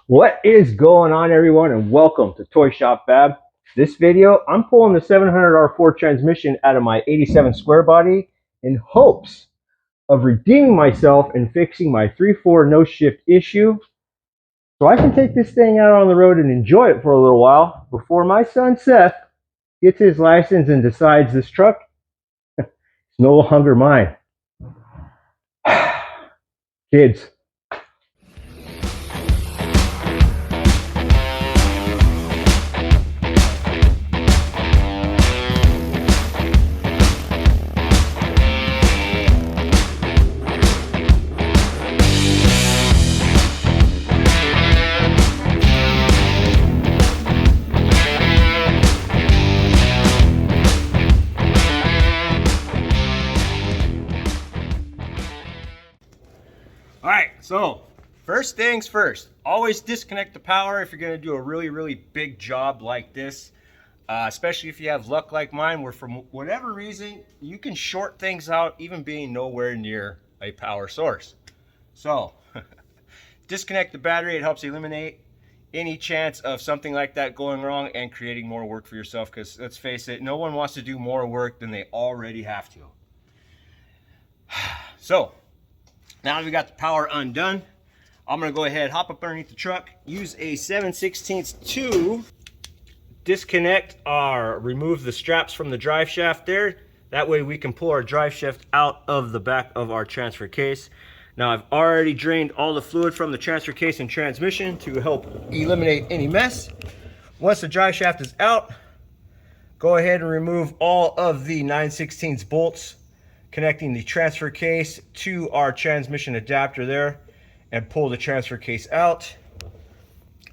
What is going on, everyone, and welcome to ToyShopFab. This video, I'm pulling the 700R4 transmission out of my 87 Squarebody in hopes of redeeming myself and fixing my 3/4 no shift issue so I can take this thing out on the road and enjoy it for a little while before my son Seth gets his license and decides this truck is no longer mine. Kids. All right, so first things first, always disconnect the power if you're going to do a really big job like this, especially if you have luck like mine where from whatever reason you can short things out even being nowhere near a power source. So disconnect the battery. It helps eliminate any chance of something like that going wrong and creating more work for yourself, because let's face it, no one wants to do more work than they already have to. So now that we got the power undone, I'm gonna go ahead, hop up underneath the truck, use a 7/16 to disconnect or remove the straps from the drive shaft there. That way we can pull our drive shaft out of the back of our transfer case. Now I've already drained all the fluid from the transfer case and transmission to help eliminate any mess. Once the drive shaft is out, go ahead and remove all of the 9/16 bolts connecting the transfer case to our transmission adapter there and pull the transfer case out.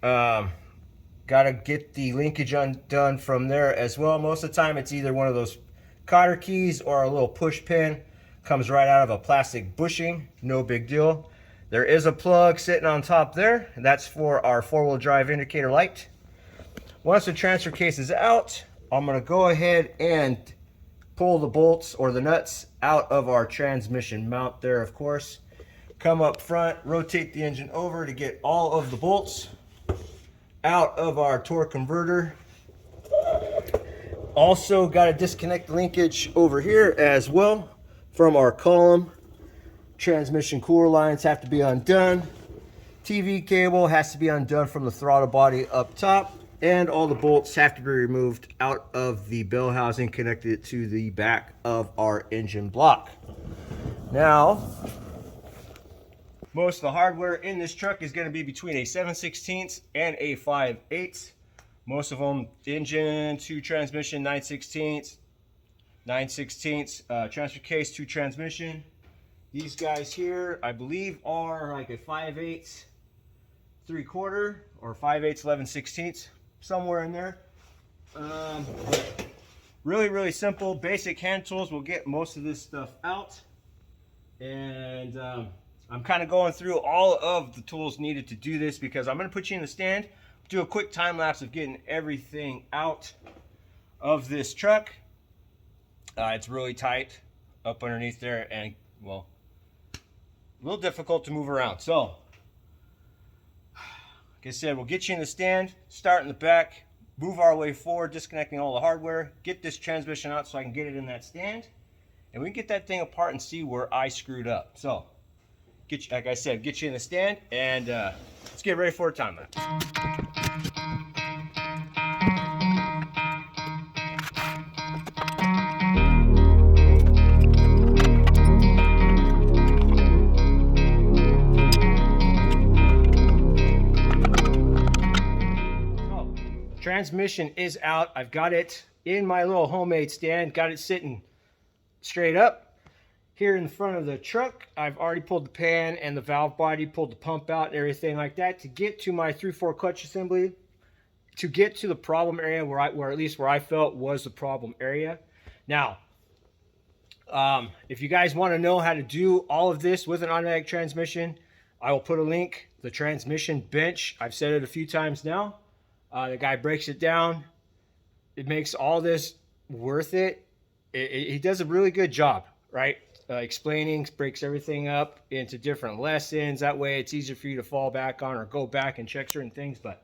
Gotta get the linkage undone from there as well. Most of the time it's either one of those cotter keys or a little push pin. Comes right out of a plastic bushing, no big deal. There is a plug sitting on top there, and that's for our 4-wheel drive indicator light. Once the transfer case is out, I'm gonna go ahead and pull the bolts or the nuts out of our transmission mount there, of course. Come up front, rotate the engine over to get all of the bolts out of our torque converter. Also got to disconnect the linkage over here as well from our column. Transmission cooler lines have to be undone. TV cable has to be undone from the throttle body up top. And all the bolts have to be removed out of the bell housing connected to the back of our engine block. Now, most of the hardware in this truck is going to be between a 7/16 and a 5/8. Most of them, engine to transmission, 9/16, 9/16, transfer case to transmission. These guys here, I believe, are like a 5/8 3/4 or 5/8 11/16, somewhere in there. Really simple, basic hand tools will get most of this stuff out. And I'm kind of going through all of the tools needed to do this because I'm going to put you in the stand, do a quick time lapse of getting everything out of this truck. It's really tight up underneath there and, well, a little difficult to move around. So, like I said, we'll get you in the stand, start in the back, move our way forward, disconnecting all the hardware, get this transmission out so I can get it in that stand, and we can get that thing apart and see where I screwed up. So, like I said, get you in the stand, and let's get ready for a time lapse. Transmission is out. I've got it in my little homemade stand, got it sitting straight up. Here in the front of the truck, I've already pulled the pan and the valve body, pulled the pump out and everything like that to get to my 3/4 clutch assembly, to get to the problem area where at least I felt was the problem area. Now, if you guys want to know how to do all of this with an automatic transmission, I will put a link. The transmission bench, I've said it a few times now. The guy breaks it down. It makes all this worth it. He does a really good job, right? explaining, breaks everything up into different lessons. That way it's easier for you to fall back on or go back and check certain things. But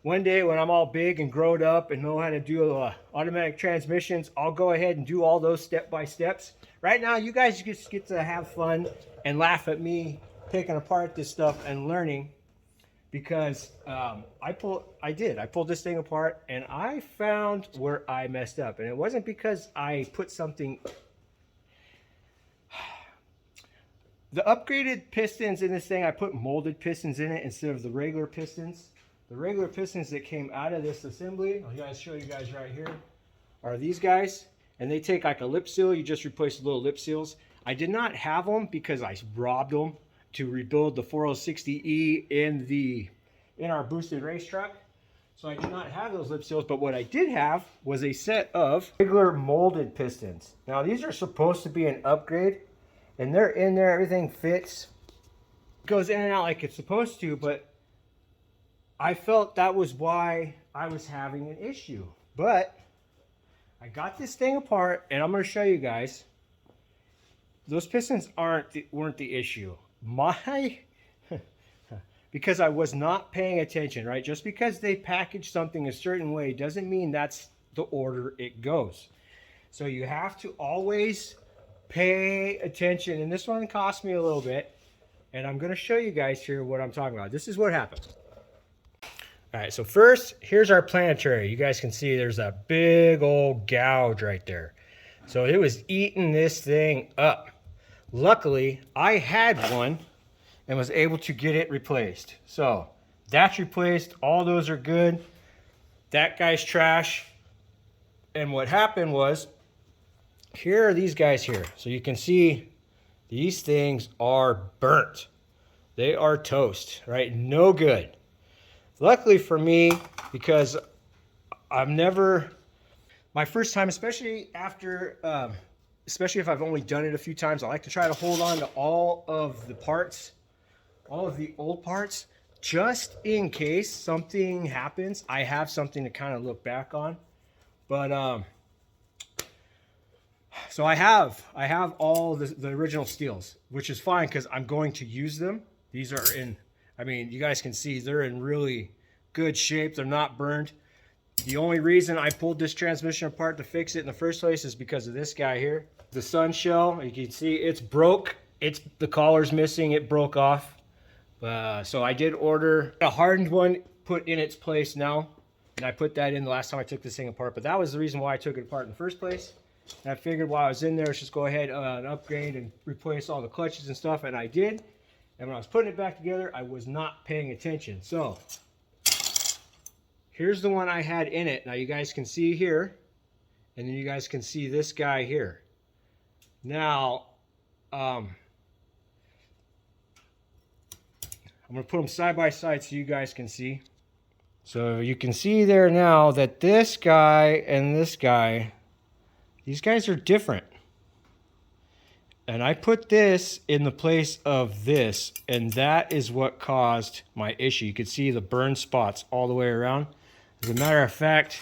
one day when I'm all big and grown up and know how to do automatic transmissions, I'll go ahead and do all those step by steps. Right now, you guys just get to have fun and laugh at me taking apart this stuff and learning, because I pulled this thing apart and I found where I messed up. And it wasn't because I put something. The upgraded pistons in this thing, I put molded pistons in it instead of the regular pistons. The regular pistons that came out of this assembly, I'll show you guys right here, are these guys. And they take like a lip seal, you just replace the little lip seals. I did not have them because I robbed them to rebuild the 4060E in our boosted race truck. So I do not have those lip seals, but what I did have was a set of regular molded pistons. Now these are supposed to be an upgrade, and they're in there, everything fits. It goes in and out like it's supposed to, but I felt that was why I was having an issue. But I got this thing apart, and I'm going to show you guys. Those pistons weren't the issue. Because I was not paying attention, right? Just because they package something a certain way doesn't mean that's the order it goes. So you have to always pay attention. And this one cost me a little bit. And I'm going to show you guys here what I'm talking about. This is what happened. All right, so first, here's our planetary. You guys can see there's a big old gouge right there. So it was eating this thing up. Luckily, I had one and was able to get it replaced. So that's replaced. All those are good. That guy's trash. And what happened was, here are these guys here. So you can see these things are burnt. They are toast, right? No good. Luckily for me, because my first time, especially if I've only done it a few times, I like to try to hold on to all of the parts, all of the old parts, just in case something happens. I have something to kind of look back on. But so I have all the original steels, which is fine because I'm going to use them. These are in, I mean, you guys can see they're in really good shape. They're not burned. The only reason I pulled this transmission apart to fix it in the first place is because of this guy here. The sun shell, you can see it's broke. The collar's missing. It broke off. So I did order a hardened one put in its place now. And I put that in the last time I took this thing apart. But that was the reason why I took it apart in the first place. And I figured while I was in there, let's just go ahead and upgrade and replace all the clutches and stuff. And I did. And when I was putting it back together, I was not paying attention. So here's the one I had in it. Now you guys can see here, and then you guys can see this guy here. Now, I'm going to put them side by side so you guys can see. So you can see there now that this guy and this guy, these guys are different. And I put this in the place of this, and that is what caused my issue. You can see the burn spots all the way around. As a matter of fact,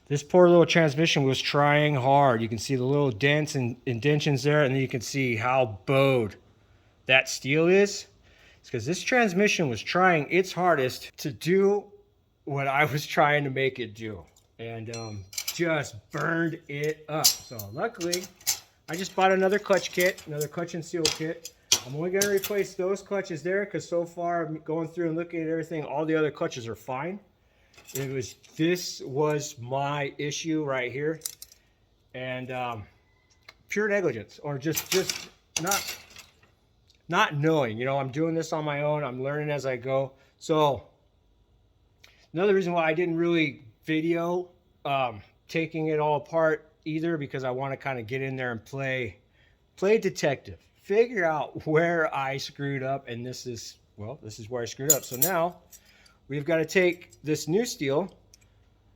this poor little transmission was trying hard. You can see the little dents and indentions there, and then you can see how bowed that steel is. It's because this transmission was trying its hardest to do what I was trying to make it do, and just burned it up. So luckily, I just bought another clutch kit, another clutch and seal kit. I'm only going to replace those clutches there because so far, going through and looking at everything, all the other clutches are fine. This was my issue right here, and pure negligence, or just not knowing. You know, I'm doing this on my own. I'm learning as I go. So another reason why I didn't really video taking it all apart either, because I want to kind of get in there and play detective, figure out where I screwed up, and this is where I screwed up. So now we've got to take this new steel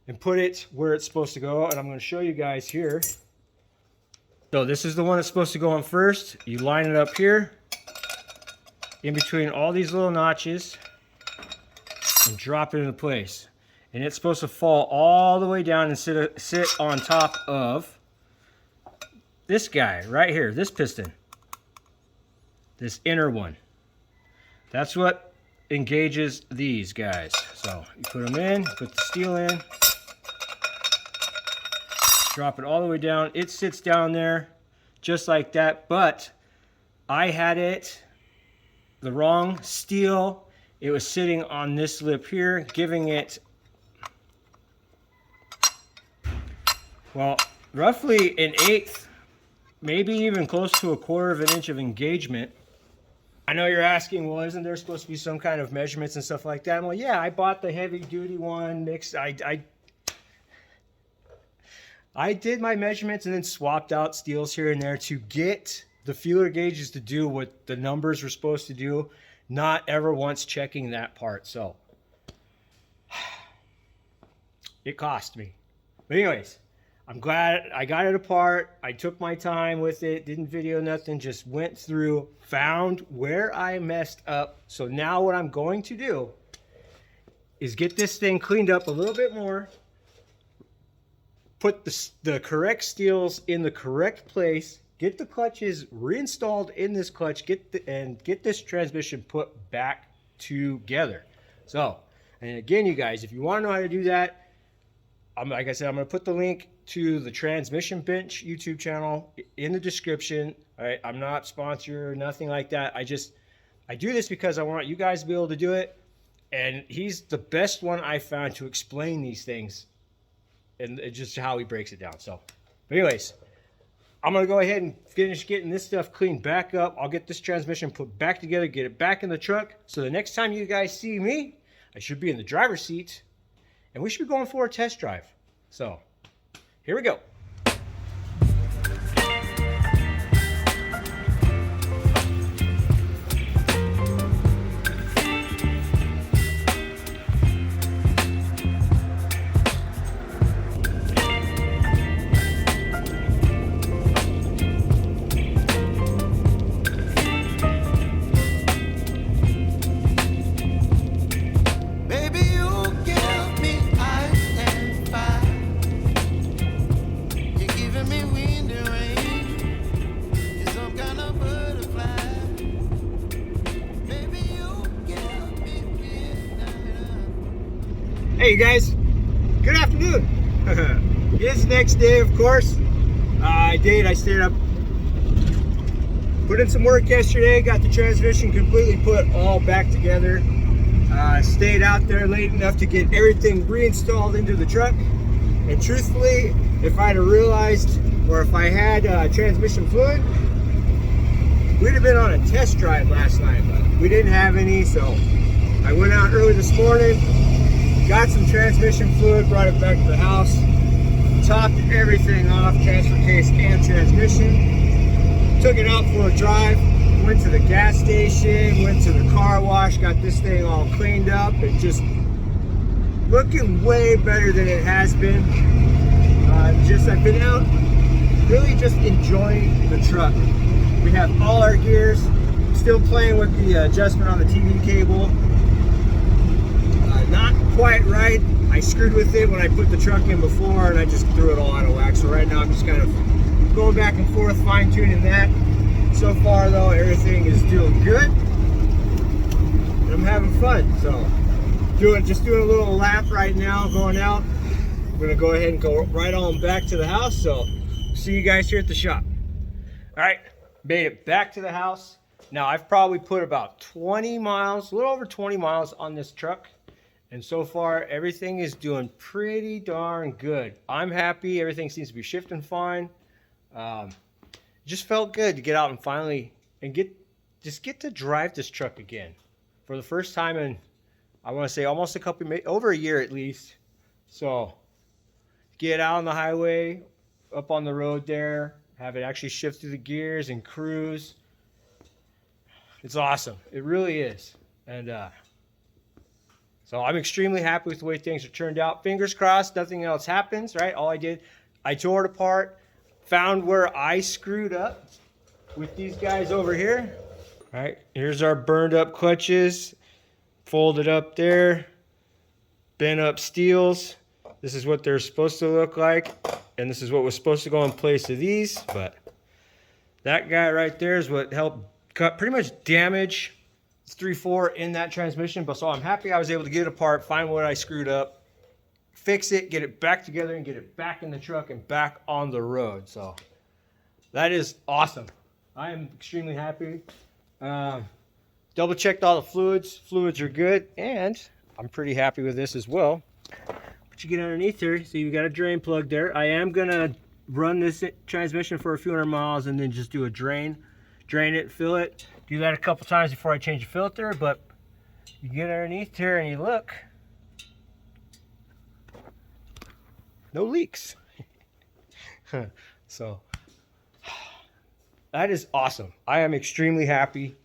and put it where it's supposed to go, and I'm going to show you guys here. So this is the one that's supposed to go on first. You line it up here in between all these little notches and drop it into place. And it's supposed to fall all the way down and sit on top of this guy right here, this piston, this inner one. That's what engages these guys. So you put them in, put the steel in, drop it all the way down. It sits down there just like that, but I had it the wrong steel. It was sitting on this lip here, giving it, well, roughly 1/8, maybe even close to 1/4 of an inch of engagement. I know you're asking, well, isn't there supposed to be some kind of measurements and stuff like that? Well, yeah, I bought the heavy duty one mixed. I did my measurements and then swapped out steels here and there to get the feeler gauges to do what the numbers were supposed to do, not ever once checking that part. So it cost me. But anyways, I'm glad I got it apart. I took my time with it, didn't video nothing, just went through, found where I messed up. So now what I'm going to do is get this thing cleaned up a little bit more, put the correct steels in the correct place, get the clutches reinstalled in this clutch, get this transmission put back together. So, and again, you guys, if you want to know how to do that, like I said, I'm going to put the link to the Transmission Bench YouTube channel in the description. All right, I'm not sponsored or nothing like that. I do this because I want you guys to be able to do it. And he's the best one I found to explain these things and just how he breaks it down. So, but anyways, I'm going to go ahead and finish getting this stuff cleaned back up. I'll get this transmission put back together, get it back in the truck. So the next time you guys see me, I should be in the driver's seat. And we should be going for a test drive. So, here we go. Hey, you guys, good afternoon. It's next day, of course. I stayed up, put in some work yesterday, got the transmission completely put all back together. Stayed out there late enough to get everything reinstalled into the truck. And truthfully, if I'd have realized, or if I had transmission fluid, we'd have been on a test drive last night, but we didn't have any, so I went out early this morning, got some transmission fluid, brought it back to the house, topped everything off, transfer case and transmission, took it out for a drive, went to the gas station, went to the car wash, got this thing all cleaned up, and just looking way better than it has been. I've been out really just enjoying the truck. We have all our gears, still playing with the adjustment on the TV cable. Not quite right. I screwed with it when I put the truck in before and I just threw it all out of whack. So right now I'm just kind of going back and forth, fine tuning that. So far though, everything is doing good. And I'm having fun. So just doing a little lap right now, going out. I'm gonna go ahead and go right on back to the house. So see you guys here at the shop. All right, made it back to the house. Now I've probably put about 20 miles, a little over 20 miles on this truck. And so far, everything is doing pretty darn good. I'm happy. Everything seems to be shifting fine. Just felt good to get out and finally get to drive this truck again for the first time in, I want to say almost over a year at least. So get out on the highway, up on the road there, have it actually shift through the gears and cruise. It's awesome. It really is. And so I'm extremely happy with the way things are turned out. Fingers crossed, nothing else happens, right? All I did, I tore it apart, found where I screwed up with these guys over here. All right, here's our burned up clutches, folded up there, bent up steels. This is what they're supposed to look like, and this is what was supposed to go in place of these, but That guy right there is what helped cut pretty much damage 3.4 in that transmission. But so I'm happy I was able to get it apart, find what I screwed up, fix it, get it back together, and get it back in the truck and back on the road. So that is awesome. I am extremely happy. Double checked all the fluids. Fluids are good, and I'm pretty happy with this as well. But you get underneath here, so you've got a drain plug there. I am gonna run this transmission for a few hundred miles and then just do a drain it, fill it. Do that a couple times before I change the filter. But you get underneath here and you look, no leaks. So that is awesome. I am extremely happy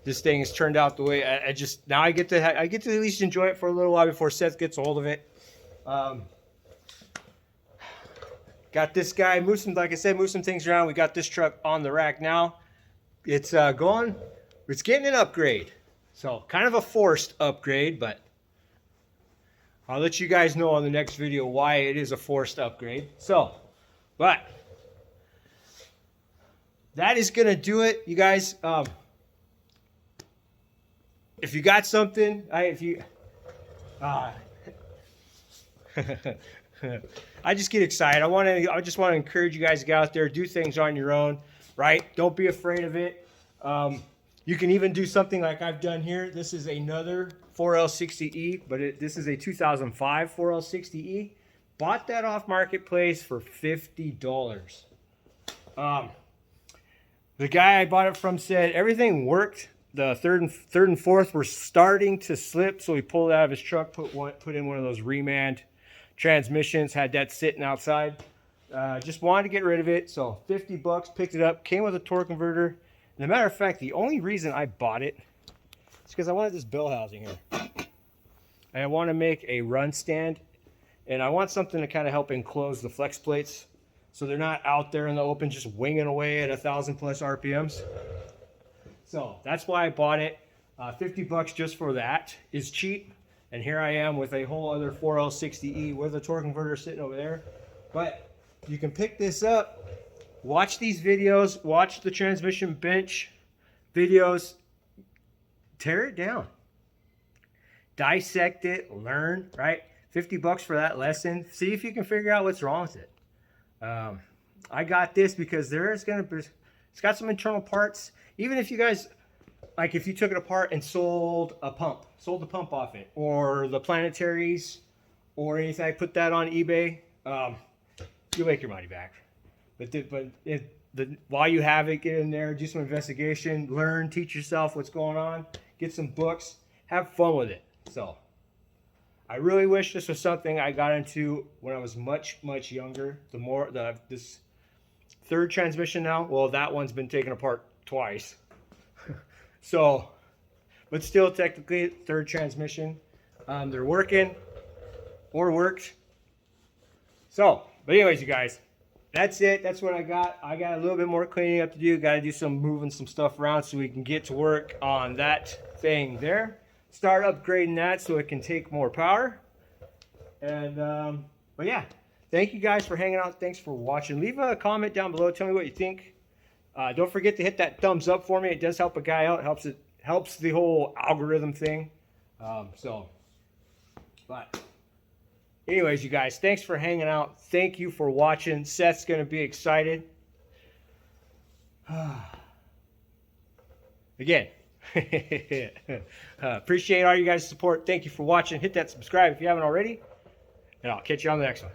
this thing has turned out the way I just, now I get to at least enjoy it for a little while before Seth gets a hold of it. Got this guy, like I said, move some things around. We got this truck on the rack now. It's it's getting an upgrade. So kind of a forced upgrade, but I'll let you guys know on the next video why it is a forced upgrade. So, but that is gonna do it, you guys. If you got something, I just get excited. I just want to encourage you guys to get out there, do things on your own, right? Don't be afraid of it. You can even do something like I've done here. This is another 4L60E, but this is a 2005 4L60E. Bought that off Marketplace for $50. The guy I bought it from said everything worked. The third and fourth were starting to slip, so he pulled it out of his truck, put in one of those remand transmissions, had that sitting outside. Just wanted to get rid of it, so $50, picked it up, came with a torque converter. And as a matter of fact, the only reason I bought it is because I wanted this bell housing here. And I want to make a run stand, and I want something to kind of help enclose the flex plates so they're not out there in the open just winging away at 1,000+ RPMs. So that's why I bought it. $50 just for that is cheap. And here I am with a whole other 4L60E with a torque converter sitting over there. But you can pick this up, watch these videos, watch the transmission bench videos, tear it down, dissect it, learn, right? $50 for that lesson. See if you can figure out what's wrong with it. I got this because it's got some internal parts. Even if you guys, like if you took it apart and sold the pump off it, or the planetaries, or anything, put that on eBay, you'll make your money back. But while you have it, get in there, do some investigation, learn, teach yourself what's going on, get some books, have fun with it. So I really wish this was something I got into when I was much, much younger. This third transmission now, well, that one's been taken apart twice. So, but still technically third transmission. They're working or worked. So, but anyways, you guys, that's it. That's what I got. I got a little bit more cleaning up to do. Got to do some moving some stuff around so we can get to work on that thing there. Start upgrading that so it can take more power. And, but yeah, thank you guys for hanging out. Thanks for watching. Leave a comment down below. Tell me what you think. Don't forget to hit that thumbs up for me. It does help a guy out. Helps the whole algorithm thing. But anyways, you guys, thanks for hanging out. Thank you for watching. Seth's going to be excited. Again, appreciate all you guys' support. Thank you for watching. Hit that subscribe if you haven't already. And I'll catch you on the next one.